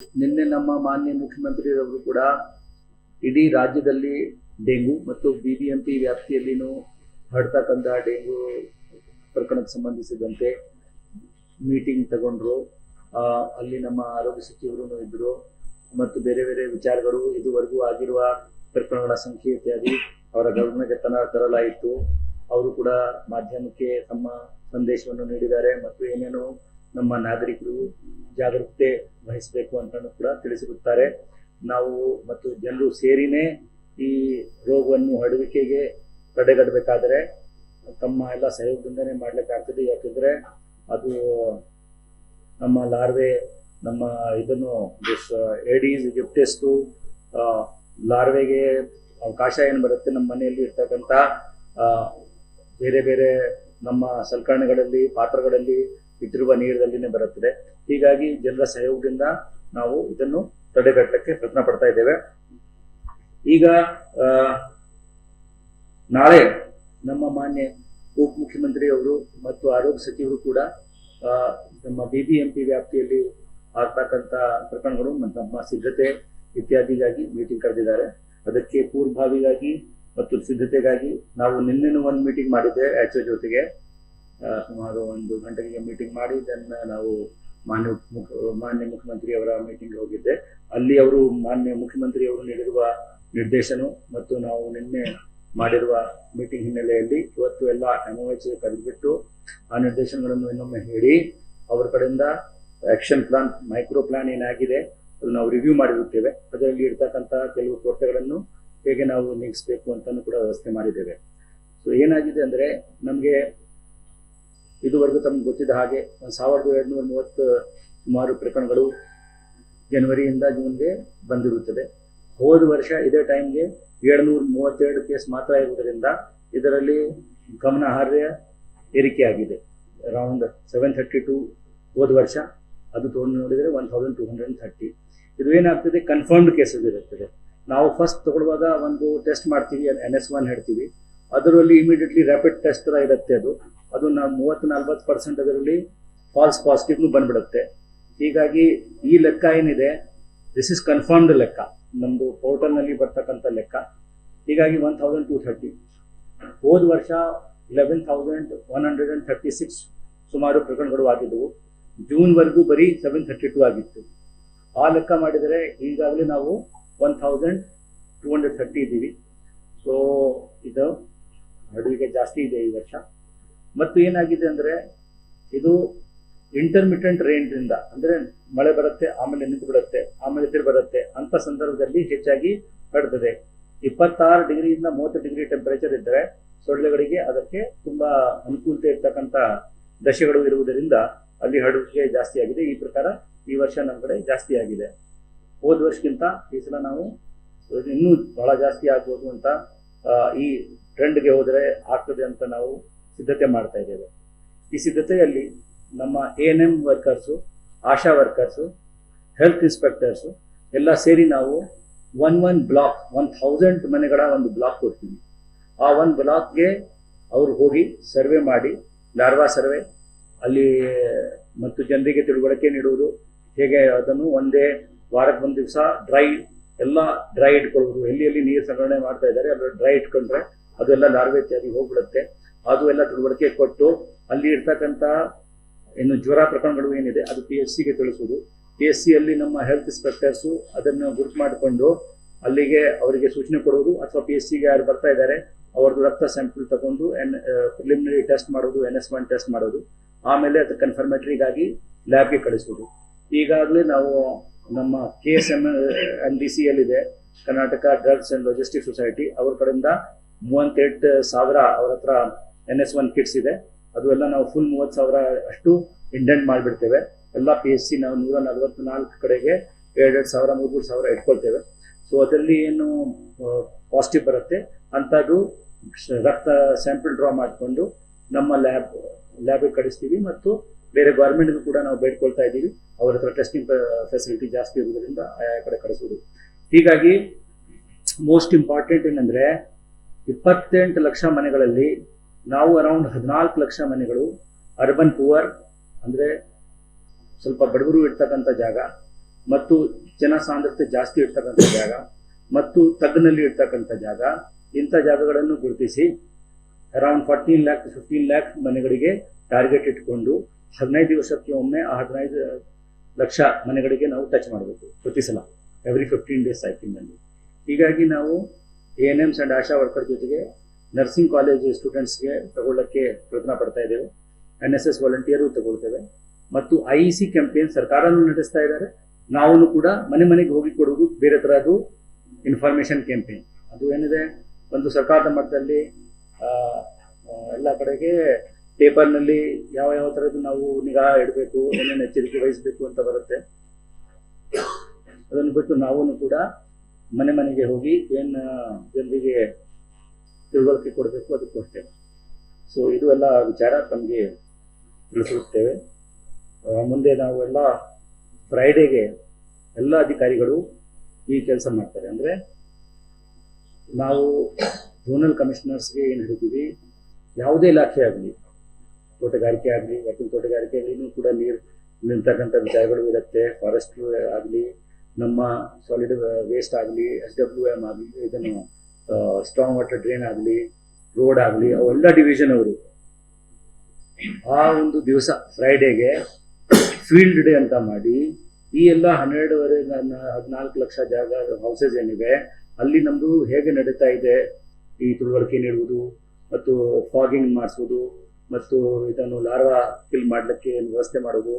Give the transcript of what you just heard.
ನಿನ್ನೆ ನಮ್ಮ ಮಾನ್ಯ ಮುಖ್ಯಮಂತ್ರಿಯವರು ಕೂಡ ಇಡೀ ರಾಜ್ಯದಲ್ಲಿ ಡೆಂಗು ಮತ್ತು ಬಿಬಿಎಂಪಿ ವ್ಯಾಪ್ತಿಯಲ್ಲಿನೂ ಹರಡ್ತಕ್ಕಂಥ ಡೆಂಗು ಪ್ರಕರಣಕ್ಕೆ ಸಂಬಂಧಿಸಿದಂತೆ ಮೀಟಿಂಗ್ ತಗೊಂಡ್ರು. ಅಲ್ಲಿ ನಮ್ಮ ಆರೋಗ್ಯ ಸಚಿವರು ಇದ್ರು ಮತ್ತು ಬೇರೆ ಬೇರೆ ವಿಚಾರಗಳು, ಇದುವರೆಗೂ ಆಗಿರುವ ಪ್ರಕರಣಗಳ ಸಂಖ್ಯೆ ಇತ್ಯಾದಿ ಅವರ ಗಮನಕ್ಕೆ ತರಲಾಯಿತು. ಅವರು ಕೂಡ ಮಾಧ್ಯಮಕ್ಕೆ ತಮ್ಮ ಸಂದೇಶವನ್ನು ನೀಡಿದ್ದಾರೆ ಮತ್ತು ಏನೇನು ನಮ್ಮ ನಾಗರಿಕರು ಜಾಗರೂಕತೆ ವಹಿಸಬೇಕು ಅಂತ ಕೂಡ ತಿಳಿಸಿರುತ್ತಾರೆ. ನಾವು ಮತ್ತು ಜನರು ಸೇರಿನೇ ಈ ರೋಗವನ್ನು ಹರಡುವಿಕೆಗೆ ತಡೆಗಟ್ಟಬೇಕಾದರೆ ತಮ್ಮ ಎಲ್ಲ ಸಹಯೋಗದಿಂದನೇ ಮಾಡ್ಲಿಕ್ಕಾಗ್ತದೆ. ಯಾಕಂದ್ರೆ ಅದು ನಮ್ಮ ಲಾರ್ವೆ, ನಮ್ಮ ಇದನ್ನು ಏಡೀಸ್ ಈಜಿಪ್ಟಿಸ್ಟು ಲಾರ್ವೆಗೆ ಅವಕಾಶ ಏನು ಬರುತ್ತೆ, ನಮ್ಮ ಮನೆಯಲ್ಲಿ ಇರ್ತಕ್ಕಂಥ ಬೇರೆ ಬೇರೆ ನಮ್ಮ ಸಲಕರಣೆಗಳಲ್ಲಿ, ಪಾತ್ರಗಳಲ್ಲಿ ಇಟ್ಟಿರುವ ನೀರಿನಲ್ಲಿನೇ ಬರುತ್ತದೆ. ಹೀಗಾಗಿ ಜನರ ಸಹಯೋಗದಿಂದ ನಾವು ಇದನ್ನು ತಡೆಗಟ್ಟಕ್ಕೆ ಪ್ರಯತ್ನ ಪಡ್ತಾ ಇದ್ದೇವೆ. ಈಗ ನಾಳೆ ನಮ್ಮ ಮಾನ್ಯ ಉಪಮುಖ್ಯಮಂತ್ರಿಯವರು ಮತ್ತು ಆರೋಗ್ಯ ಸಚಿವರು ಕೂಡ ನಮ್ಮ ಬಿಬಿಎಂಪಿ ವ್ಯಾಪ್ತಿಯಲ್ಲಿ ಆಗ್ತಕ್ಕಂಥ ಪ್ರಕರಣಗಳು ಮತ್ತು ನಮ್ಮ ಸಿದ್ಧತೆ ಇತ್ಯಾದಿಗಾಗಿ ಮೀಟಿಂಗ್ ಕರೆದಿದ್ದಾರೆ. ಅದಕ್ಕೆ ಪೂರ್ವಭಾವಿಯಾಗಿ ಮತ್ತು ಸಿದ್ಧತೆಗಾಗಿ ನಾವು ನಿನ್ನೆ ಒಂದು ಮೀಟಿಂಗ್ ಮಾಡಿದ್ದೆ HO ಜೊತೆಗೆ. ಸುಮಾರು 1 ಗಂಟೆಗೆ ಮೀಟಿಂಗ್ ಮಾಡಿ ನಾವು ಮಾನ್ಯ ಮುಖ್ಯಮಂತ್ರಿಯವರ ಮೀಟಿಂಗ್ ಹೋಗಿದ್ದೆ. ಅಲ್ಲಿ ಅವರು ಮಾನ್ಯ ಮುಖ್ಯಮಂತ್ರಿಯವರು ನೀಡಿರುವ ನಿರ್ದೇಶನ ಮತ್ತು ನಾವು ನಿನ್ನೆ ಮಾಡಿರುವ ಮೀಟಿಂಗ್ ಹಿನ್ನೆಲೆಯಲ್ಲಿ ಇವತ್ತು ಎಲ್ಲ MOH ಕರೆದುಬಿಟ್ಟು ಆ ನಿರ್ದೇಶನಗಳನ್ನು ಇನ್ನೊಮ್ಮೆ ಹೇಳಿ ಅವರ ಕಡೆಯಿಂದ ಆಕ್ಷನ್ ಪ್ಲಾನ್, ಮೈಕ್ರೋ ಪ್ಲಾನ್ ಏನಾಗಿದೆ ಅದು ನಾವು ರಿವ್ಯೂ ಮಾಡಿರುತ್ತೇವೆ. ಅದರಲ್ಲಿ ಇರ್ತಕ್ಕಂಥ ಕೆಲವು ಕೊರತೆಗಳನ್ನು ಹೇಗೆ ನಾವು ನೀಗಿಸಬೇಕು ಅಂತಲೂ ಕೂಡ ವ್ಯವಸ್ಥೆ ಮಾಡಿದ್ದೇವೆ. ಸೊ ಏನಾಗಿದೆ ಅಂದರೆ, ನಮಗೆ ಇದುವರೆಗೂ ತಮ್ಗೆ ಗೊತ್ತಿದ್ದ ಹಾಗೆ 1730 ಸುಮಾರು ಪ್ರಕರಣಗಳು ಜನವರಿಯಿಂದ ಜೂನ್ಗೆ ಬಂದಿರುತ್ತದೆ. ಹೋದ ವರ್ಷ ಇದೇ ಟೈಮ್ಗೆ 732 ಕೇಸ್ ಮಾತ್ರ ಇರುವುದರಿಂದ ಇದರಲ್ಲಿ ಗಮನಾರ್ಹ ಏರಿಕೆಯಾಗಿದೆ. ಅರೌಂಡ್ 732 ಹೋದ ವರ್ಷ, ಅದು ತೊಗೊಂಡು ನೋಡಿದರೆ 1230. ಇದು ಏನಾಗ್ತದೆ, ಕನ್ಫರ್ಮ್ಡ್ ಕೇಸಸ್ ಇರುತ್ತದೆ. ನಾವು ಫಸ್ಟ್ ತಗೊಳ್ಳುವಾಗ ಒಂದು ಟೆಸ್ಟ್ ಮಾಡ್ತೀವಿ, NS1 ಹೇಳ್ತೀವಿ. ಅದರಲ್ಲಿ ಇಮಿಡಿಯೇಟ್ಲಿ ರ್ಯಾಪಿಡ್ ಟೆಸ್ಟ್ ತರ ಇರುತ್ತೆ. ಅದು ನಾವು 30-40% ಅದರಲ್ಲಿ ಫಾಲ್ಸ್ ಪಾಸಿಟಿವ್ನು ಬಂದ್ಬಿಡುತ್ತೆ. ಹೀಗಾಗಿ ಈ ಲೆಕ್ಕ ಏನಿದೆ, ದಿಸ್ ಇಸ್ ಕನ್ಫರ್ಮ್ಡ್ ಲೆಕ್ಕ, ನಮ್ಮದು ಪೋರ್ಟಲ್ನಲ್ಲಿ ಬರ್ತಕ್ಕಂಥ ಲೆಕ್ಕ. ಹೀಗಾಗಿ 1230. ಹೋದ ವರ್ಷ 11,136 ಸುಮಾರು ಪ್ರಕರಣಗಳು ಆಗಿದ್ದವು. ಜೂನ್ವರೆಗೂ ಬರೀ 732 ಆಗಿತ್ತು. ಆ ಲೆಕ್ಕ ಮಾಡಿದರೆ ಈಗಾಗಲೇ ನಾವು 1,230 ಇದ್ದೀವಿ. ಸೊ ಇದು ಹರಡುವಿಕೆ ಜಾಸ್ತಿ ಇದೆ ಈ ವರ್ಷ. ಮತ್ತು ಏನಾಗಿದೆ ಅಂದರೆ, ಇದು ಇಂಟರ್ಮಿಟೆಂಟ್ ರೇಂಜ್ನಿಂದ, ಅಂದರೆ ಮಳೆ ಬರುತ್ತೆ, ಆಮೇಲೆ ನಿಂತು ಬಿಡುತ್ತೆ, ಆಮೇಲೆ ತಿರು ಬರುತ್ತೆ ಅಂತ ಸಂದರ್ಭದಲ್ಲಿ ಹೆಚ್ಚಾಗಿ ಹರಡ್ತದೆ. 26 ಡಿಗ್ರಿಯಿಂದ 30 ಡಿಗ್ರಿ ಟೆಂಪರೇಚರ್ ಇದ್ದರೆ ಸೊಳ್ಳೆಗಳಿಗೆ ಅದಕ್ಕೆ ತುಂಬಾ ಅನುಕೂಲತೆ ಇರ್ತಕ್ಕಂಥ ದಶೆಗಳು ಇರುವುದರಿಂದ ಅಲ್ಲಿ ಹರಡುವಿಕೆ ಜಾಸ್ತಿ ಆಗಿದೆ. ಈ ಪ್ರಕಾರ ಈ ವರ್ಷ ನಮ್ಮ ಕಡೆ ಜಾಸ್ತಿ ಆಗಿದೆ. ಹೋದ ವರ್ಷಕ್ಕಿಂತ ಈ ಸಲ ನಾವು ಇನ್ನೂ ಬಹಳ ಜಾಸ್ತಿ ಆಗ್ಬೋದು ಅಂತ, ಈ ಟ್ರೆಂಡ್ಗೆ ಹೋದರೆ ಆಗ್ತದೆ ಅಂತ ನಾವು ಸಿದ್ಧತೆ ಮಾಡ್ತಾ ಇದ್ದೇವೆ. ಈ ಸಿದ್ಧತೆಯಲ್ಲಿ ನಮ್ಮ ANM ವರ್ಕರ್ಸು, ಆಶಾ ವರ್ಕರ್ಸು, ಹೆಲ್ತ್ ಇನ್ಸ್ಪೆಕ್ಟರ್ಸು ಎಲ್ಲ ಸೇರಿ ನಾವು ಒಂದು ಬ್ಲಾಕ್ 1000 ಮನೆಗಳ ಒಂದು ಬ್ಲಾಕ್ ಕೊಡ್ತೀವಿ. ಆ ಒಂದು ಬ್ಲಾಕ್ಗೆ ಅವರು ಹೋಗಿ ಸರ್ವೆ ಮಾಡಿ, ಲಾರ್ವಾ ಸರ್ವೆ ಅಲ್ಲಿ ಮತ್ತು ಜನರಿಗೆ ತಿಳುವಳಿಕೆ ನೀಡುವುದು, ಹೇಗೆ ಅದನ್ನು ಒಂದೇ ವಾರಕ್ಕೆ ಒಂದು ದಿವಸ ಡ್ರೈ ಇಟ್ಕೊಳ್ಬೋದು. ಎಲ್ಲಿ ನೀರು ಸಂಗ್ರಹಣೆ ಮಾಡ್ತಾ ಇದ್ದಾರೆ ಅದು ಡ್ರೈ ಇಟ್ಕೊಂಡ್ರೆ ಅದೆಲ್ಲ ಲಾರ್ವೆ ಇತ್ಯಾದಿ ಹೋಗ್ಬಿಡುತ್ತೆ. ಅದು ಎಲ್ಲ ತಿಳುವಳಿಕೆ ಕೊಟ್ಟು ಅಲ್ಲಿ ಇರ್ತಕ್ಕಂಥ ಇನ್ನು ಜ್ವರ ಪ್ರಕರಣಗಳು ಏನಿದೆ ಅದು PHCಗೆ ತಿಳಿಸುವುದು. PHCಯಲ್ಲಿ ನಮ್ಮ ಹೆಲ್ತ್ ಇನ್ಸ್ಪೆಕ್ಟರ್ಸು ಅದನ್ನು ಗುರುತು ಮಾಡಿಕೊಂಡು ಅಲ್ಲಿಗೆ ಅವರಿಗೆ ಸೂಚನೆ ಕೊಡುವುದು, ಅಥವಾ PHCಗೆ ಯಾರು ಬರ್ತಾ ಇದ್ದಾರೆ ಅವ್ರದ್ದು ರಕ್ತ ಸ್ಯಾಂಪಲ್ ತಗೊಂಡು ಪ್ರಿಲಿಮಿನರಿ ಟೆಸ್ಟ್ ಮಾಡೋದು, NS1 ಟೆಸ್ಟ್ ಮಾಡೋದು, ಆಮೇಲೆ ಅದು ಕನ್ಫರ್ಮೇಟರಿಗಾಗಿ ಲ್ಯಾಬ್ಗೆ ಕಳಿಸುವುದು. ಈಗಾಗಲೇ ನಾವು ನಮ್ಮ KSMDCL ಇದೆ, Karnataka drugs and logistic society, ಅವ್ರ ಕಡೆಯಿಂದ 38,000 ಅವ್ರ ಹತ್ರ NS1 ಕಿಟ್ಸ್ ಇದೆ. ಅದು ಎಲ್ಲ ನಾವು ಫುಲ್ 30,000 ಅಷ್ಟು ಇಂಡೆಂಟ್ ಮಾಡಿಬಿಡ್ತೇವೆ. ಎಲ್ಲ PHC ನಾವು 144 ಕಡೆಗೆ 2,000 3,000 ಇಟ್ಕೊಳ್ತೇವೆ. ಸೊ ಅದರಲ್ಲಿ ಏನು ಪಾಸಿಟಿವ್ ಬರುತ್ತೆ ಅಂಥದ್ದು ರಕ್ತ ಸ್ಯಾಂಪಲ್ ಡ್ರಾ ಮಾಡಿಕೊಂಡು ನಮ್ಮ ಲ್ಯಾಬ್ಗೆ ಕಳಿಸ್ತೀವಿ. ಮತ್ತು ಬೇರೆ ಗೌರ್ಮೆಂಟ್ಗೂ ಕೂಡ ನಾವು ಬೇಡ್ಕೊಳ್ತಾ ಇದ್ದೀವಿ, ಅವ್ರ ಹತ್ರ ಟೆಸ್ಟಿಂಗ್ ಫೆಸಿಲಿಟಿ ಜಾಸ್ತಿ ಇರೋದ್ರಿಂದ ಆಯಾ ಕಡೆ ಕಳಿಸೋದು. ಹೀಗಾಗಿ ಮೋಸ್ಟ್ ಇಂಪಾರ್ಟೆಂಟ್ ಏನಂದರೆ, 28 ಲಕ್ಷ ಮನೆಗಳಲ್ಲಿ ನಾವು ಅರೌಂಡ್ 14 ಲಕ್ಷ ಮನೆಗಳು ಅರ್ಬನ್ ಪೂವರ್, ಅಂದರೆ ಸ್ವಲ್ಪ ಬಡವರು ಇರ್ತಕ್ಕಂಥ ಜಾಗ, ಮತ್ತು ಜನಸಾಂದ್ರತೆ ಜಾಸ್ತಿ ಇರ್ತಕ್ಕಂಥ ಜಾಗ ಮತ್ತು ತಗ್ಗಿನಲ್ಲಿ ಇರ್ತಕ್ಕಂಥ ಜಾಗ, ಇಂಥ ಜಾಗಗಳನ್ನು ಗುರುತಿಸಿ ಅರೌಂಡ್ 14 lakh to 15 lakh ಮನೆಗಳಿಗೆ ಟಾರ್ಗೆಟ್ ಇಟ್ಕೊಂಡು 15 ದಿವಸಕ್ಕೆ ಒಮ್ಮೆ ಆ 15 ಲಕ್ಷ ಮನೆಗಳಿಗೆ ನಾವು ಟಚ್ ಮಾಡಬೇಕು ಪ್ರತಿ ಸಲ, ಎವ್ರಿ 15 days ಸೈಕಲ್ನಲ್ಲಿ. ಹೀಗಾಗಿ ನಾವು ANMs ಅಂಡ್ ಆಶಾ ವರ್ಕರ್ ಜೊತೆಗೆ ನರ್ಸಿಂಗ್ ಕಾಲೇಜ್ ಸ್ಟೂಡೆಂಟ್ಸ್ಗೆ ತಗೊಳ್ಳಕ್ಕೆ ಪ್ರಯತ್ನ ಪಡ್ತಾ ಇದ್ದೇವೆ. NSS ವಾಲಂಟಿಯರು ತಗೊಳ್ತೇವೆ ಮತ್ತು IEC ಕ್ಯಾಂಪೇನ್ ಸರ್ಕಾರನೂ ನಡೆಸ್ತಾ ಇದ್ದಾರೆ. ನಾವು ಕೂಡ ಮನೆ ಮನೆಗೆ ಹೋಗಿ ಕೊಡುವುದು ಬೇರೆ ತರಹದ್ದು ಇನ್ಫಾರ್ಮೇಶನ್ ಕ್ಯಾಂಪೇನ್. ಅದು ಏನಿದೆ, ಒಂದು ಸರ್ಕಾರದ ಮಟ್ಟದಲ್ಲಿ ಎಲ್ಲ ಕಡೆಗೆ ಪೇಪರ್ನಲ್ಲಿ ಯಾವ ಯಾವ ಥರದ್ದು ನಾವು ನಿಗಾ ಇಡಬೇಕು, ಏನೇನು ಎಚ್ಚರಿಕೆ ವಹಿಸಬೇಕು ಅಂತ ಬರುತ್ತೆ. ಅದನ್ನು ಬಿಟ್ಟು ನಾವು ಕೂಡ ಮನೆ ಮನೆಗೆ ಹೋಗಿ ಏನು ಜನರಿಗೆ ತಿಳುವಳಿಕೆ ಕೊಡಬೇಕು ಅದು ಕೊಡ್ತೇವೆ. ಸೊ ಇದು ಎಲ್ಲ ವಿಚಾರ ತಮಗೆ ತಿಳಿಸುತ್ತೇವೆ. ಮುಂದೆ ನಾವು ಎಲ್ಲ ಫ್ರೈಡೇಗೆ ಎಲ್ಲ ಅಧಿಕಾರಿಗಳು ಈ ಕೆಲಸ ಮಾಡ್ತಾರೆ. ಅಂದರೆ ನಾವು ಝೋನಲ್ ಕಮಿಷನರ್ಸ್ಗೆ ಏನು ಹೇಳ್ತೀವಿ, ಯಾವುದೇ ಇಲಾಖೆ ಆಗಲಿ, ತೋಟಗಾರಿಕೆ ಆಗಲಿ, ಯಾಕಂದ್ರೆ ತೋಟಗಾರಿಕೆಯಲ್ಲಿನೂ ಕೂಡ ನೀರು ನಿಲ್ತಕ್ಕಂಥ ವಿಚಾರಗಳು ಇರುತ್ತೆ. ಫಾರೆಸ್ಟ್ ಆಗಲಿ, ನಮ್ಮ ಸಾಲಿಡ್ ವೇಸ್ಟ್ ಆಗಲಿ, SWM ಆಗಲಿ, ಇದನ್ನು ಸ್ಟ್ರಾಂಗ್ ವಾಟರ್ ಡ್ರೈನ್ ಆಗಲಿ, ರೋಡ್ ಆಗಲಿ, ಅವೆಲ್ಲ ಡಿವಿಷನ್ ಅವರು ಆ ಒಂದು ದಿವಸ ಫ್ರೈಡೇಗೆ ಫೀಲ್ಡ್ ಡೇ ಅಂತ ಮಾಡಿ ಈ ಎಲ್ಲ 14 ಲಕ್ಷ ಜಾಗ ಹೌಸಸ್ ಏನಿವೆ ಅಲ್ಲಿ ನಮ್ಮದು ಹೇಗೆ ನಡೀತಾ ಇದೆ ಈ ತಿಳುವಳಿಕೆ ನೀಡುವುದು ಮತ್ತು ಫಾಗಿಂಗ್ ಮಾಡಿಸುವುದು ಮತ್ತು ಇದನ್ನು ಲಾರ್ವಾ ಕಿಲ್ ಮಾಡಲಿಕ್ಕೆ ವ್ಯವಸ್ಥೆ ಮಾಡೋದು,